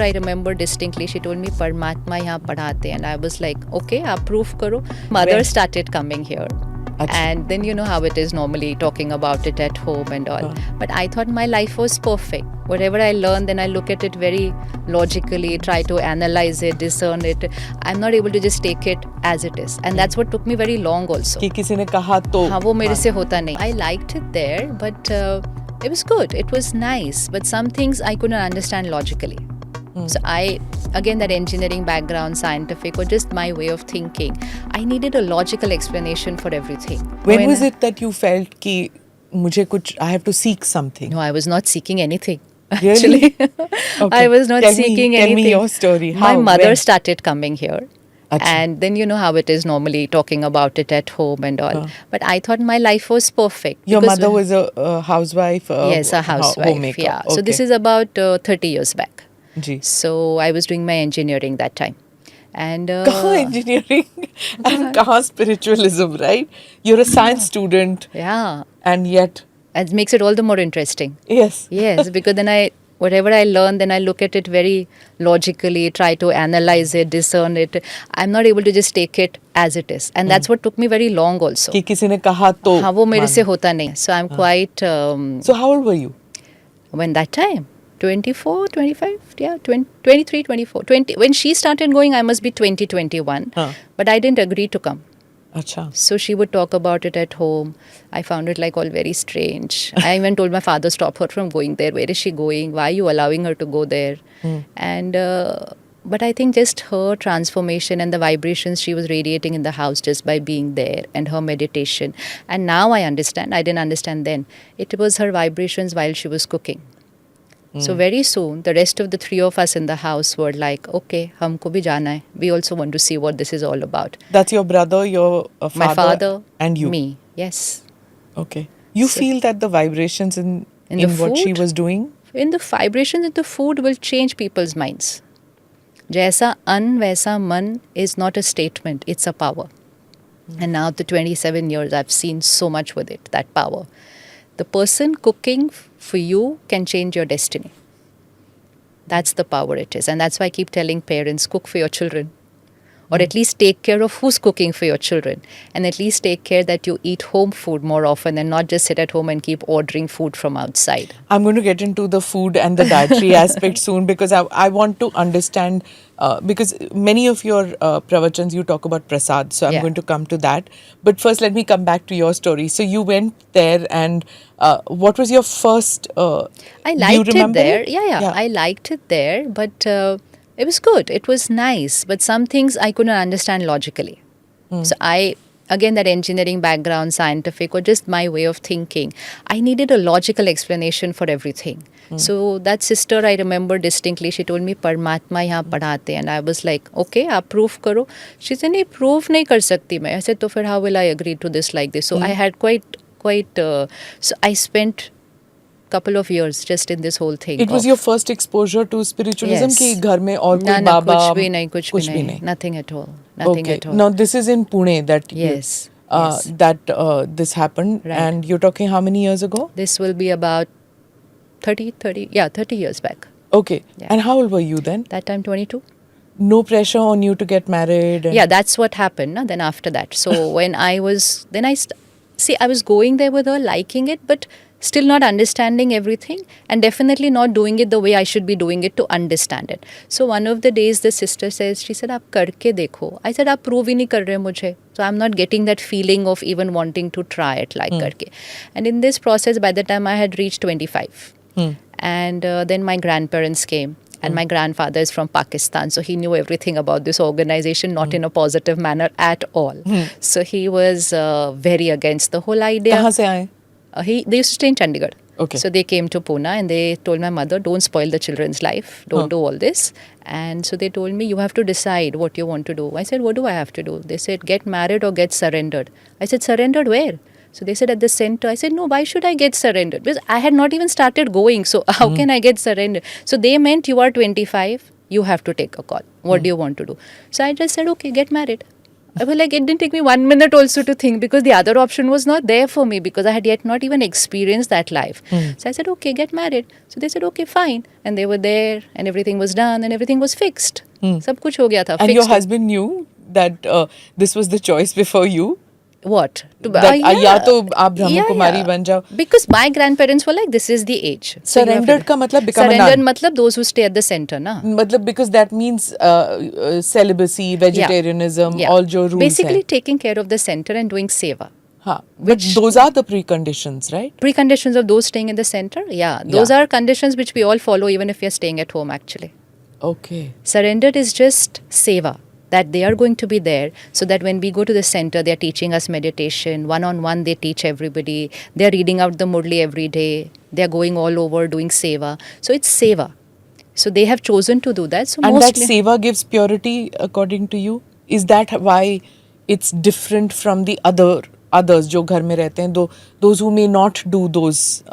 I remember distinctly, she told me, Paramatma यहाँ पढ़ाते, and I was like, okay, आप proof करो. Mother started coming here. And then you know how it is normally talking about it at home and all. But I thought my life was perfect. Whatever I learned, then I look at it very logically, try to analyze it, discern it. I'm not able to just take it as it is. And that's what took me very long also. कि किसी ने कहा तो हाँ, वो मेरे से होता नहीं. I liked it there, but it was good. It was nice. But some things I couldn't understand logically. So again, that engineering background, scientific, or just my way of thinking, I needed a logical explanation for everything. When was it that you felt कि मुझे कुछ, I have to seek something? No, I was not seeking anything. Really? Actually, Okay. I was not seeking anything. Tell me your story. My How? mother When? started coming here. Achha. And then you know how it is normally talking about it at home and all. But I thought my life was perfect. Your mother was a housewife? Yes, a housewife. Homemaker. Yeah. Okay. So this is about 30 years back. Ji. So I was doing my engineering that time. And कहाँ engineering and कहाँ spiritualism, right? You're a science student. Yeah. And yet. It makes it all the more interesting. Yes. Yes, because then whatever I learn, then I look at it very logically, try to analyze it, discern it. I'm not able to just take it as it is. And that's what took me very long also. कि किसी ने कहा तो हाँ, वो मेरे से होता नहीं. So I'm quite... So how old were you? When that time? 24, 25, yeah, 23, 24. 20. When she started going, I must be 20, 21. But I didn't agree to come. Achha. So she would talk about it at home. I found it like all very strange. I even told my father, stop her from going there. Where is she going? Why are you allowing her to go there? And but I think just her transformation and the vibrations she was radiating in the house just by being there, and her meditation. And now I understand. I didn't understand then. It was her vibrations while she was cooking. So very soon, the rest of the three of us in the house were like, okay, हमको भी जाना है. We also want to see what this is all about. That's your brother, your father, My father, and you. Me, yes. Okay. You feel that the vibrations in the what she food? was doing? In the vibrations in the food will change people's minds. जैसा अन्न वैसा मन is not a statement, it's a power. And now after 27 years, I've seen so much with it, that power. The person cooking for you can change your destiny. That's the power it is. And that's why I keep telling parents, cook for your children. Or at least take care of who's cooking for your children. And at least take care that you eat home food more often and not just sit at home and keep ordering food from outside. I'm going to get into the food and the dietary aspect soon, because I want to understand, because many of your pravachans, you talk about prasad. So I'm going to come to that. But first, let me come back to your story. So you went there, and what was your first... I liked it there. It? Yeah. I liked it there, but... it was good. It was nice. But some things I couldn't understand logically. So again, that engineering background, scientific, or just my way of thinking, I needed a logical explanation for everything. So that sister, I remember distinctly, she told me, Paramatma यहाँ पढ़ाते. And I was like, okay, आप proof करो. She said, नहीं, proof नहीं कर सकती मैं. I said, तो फिर how will I agree to this like this? So I had quite so I spent couple of years just in this whole thing. It was your first exposure to spiritualism? Yes. कि घर में और कोई बाबा कुछ भी नहीं. Nothing at all. Nothing at all. Now this is in Pune that yes. This happened. Right. And you're talking how many years ago? This will be about 30 years back. Okay. Yeah. And how old were you then? That time 22. No pressure on you to get married? Yeah, that's what happened. No? Then after that. So when I was, I was going there with her, liking it, but still not understanding everything, and definitely not doing it the way I should be doing it to understand it. So one of the days the sister says, she said, आप करके देखो. I said, आप prove ही नहीं कर रहे मुझे. So I'm not getting that feeling of even wanting to try it like करके. And in this process, by the time I had reached 25, and then my grandparents came. And my grandfather is from Pakistan, so he knew everything about this organization, not in a positive manner at all. So he was very against the whole idea. कहाँ से आए? They used to stay in Chandigarh. Okay. So they came to Pune and they told my mother, don't spoil the children's life. Don't do all this. And so they told me, you have to decide what you want to do. I said, what do I have to do? They said, get married or get surrendered. I said, surrendered where? So they said, at the center. I said, no, why should I get surrendered? Because I had not even started going. So how can I get surrendered? So they meant you are 25, you have to take a call. What do you want to do? So I just said, okay, get married. I was like, it didn't take me 1 minute also to think, because the other option was not there for me, because I had yet not even experienced that life. So I said, okay, get married. So they said, okay, fine. And they were there and everything was done and everything was fixed. Sab kuch ho gaya tha. And fixed. your husband knew that this was the choice before you? What? That या तो आप Brahmakumari बन जाओ. Because my grandparents were like, this is the age. So Surrendered का मतलब become a nun. Surrendered matlab those who stay at the center, na? मतलब because that means celibacy, vegetarianism, all जो rules Basically हैं. taking care of the center and doing seva. हाँ, but those are the preconditions, right? Preconditions of those staying in the center? Yeah. Those are conditions which we all follow even if we are staying at home, actually. Okay. Surrendered is just seva, that they are going to be there, so that when we go to the center, they are teaching us meditation. One-on-one, they teach everybody. They are reading out the Murli every day. They are going all over doing seva. So it's seva. So they have chosen to do that. So And mostly, that seva gives purity, according to you? Is that why it's different from the others जो घर में रहते हैं, those who may not do those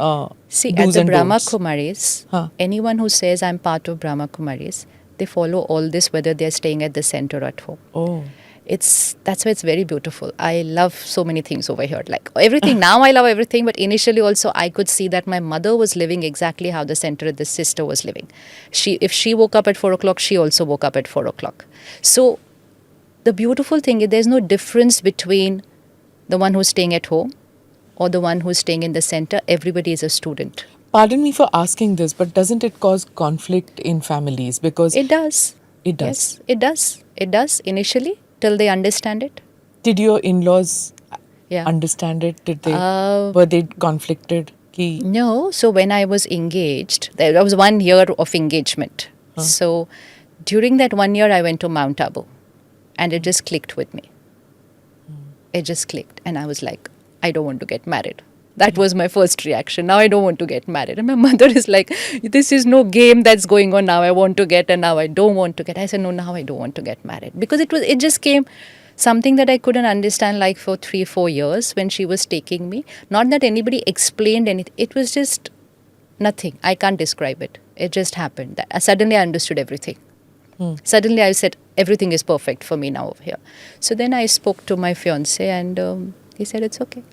see, at do's the and don'ts? Brahmakumaris, anyone who says I'm part of Brahmakumaris, they follow all this whether they're staying at the center or at home. Oh. That's why it's very beautiful. I love so many things over here. Like everything, now I love everything, but initially also I could see that my mother was living exactly how the center of the sister was living. If she woke up at 4 o'clock, she also woke up at 4 o'clock. So the beautiful thing is there's no difference between the one who's staying at home or the one who's staying in the center. Everybody is a student. Pardon me for asking this, but doesn't it cause conflict in families? Because It does. It does. Yes, it does. It does initially, till they understand it. Did your in-laws Yeah. understand it? Were they conflicted? Ki, No. So when I was engaged, there was 1 year of engagement. So during that 1 year, I went to Mount Abu, and it just clicked with me. It just clicked, and I was like, I don't want to get married. That was my first reaction. Now I don't want to get married. And my mother is like, this is no game that's going on. Now I want to get, and now I don't want to get. I said, no, now I don't want to get married. Because it just came something that I couldn't understand, like for 3-4 years when she was taking me. Not that anybody explained anything. It was just nothing. I can't describe it. It just happened. Suddenly I understood everything. Suddenly I said, everything is perfect for me now over here. So then I spoke to my fiancé, and he said, it's okay.